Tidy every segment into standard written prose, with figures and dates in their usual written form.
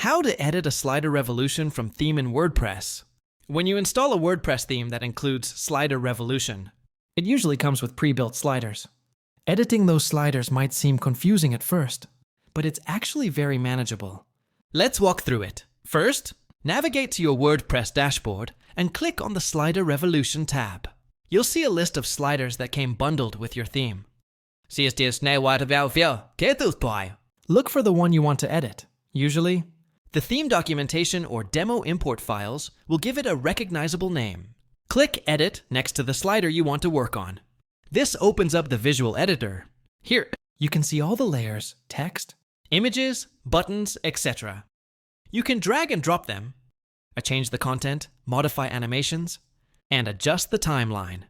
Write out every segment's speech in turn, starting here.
How to edit a slider revolution from theme in WordPress. When you install a WordPress theme that includes slider revolution, it usually comes with pre-built sliders. Editing those sliders might seem confusing at first, but it's actually very manageable. Let's walk through it. First, navigate to your WordPress dashboard and click on the Slider Revolution tab. You'll see a list of sliders that came bundled with your theme. Look for the one you want to edit. Usually, the theme documentation or demo import files will give it a recognizable name. Click Edit next to the slider you want to work on. This opens up the visual editor. Here, you can see all the layers, text, images, buttons, etc. You can drag and drop them, change the content, modify animations, and adjust the timeline.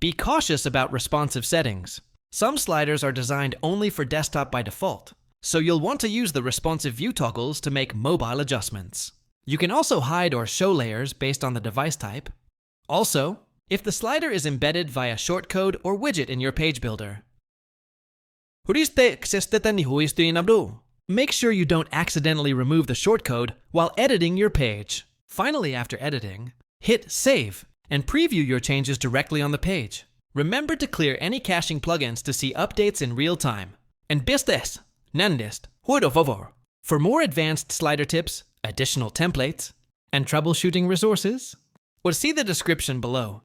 Be cautious about responsive settings. Some sliders are designed only for desktop by default, so you'll want to use the responsive view toggles to make mobile adjustments. You can also hide or show layers based on the device type. Also, if the slider is embedded via shortcode or widget in your page builder. Make sure you don't accidentally remove the shortcode while editing your page. Finally, after editing, hit Save and preview your changes directly on the page. Remember to clear any caching plugins to see updates in real time. And for more advanced slider tips, additional templates, and troubleshooting resources, or see the description below.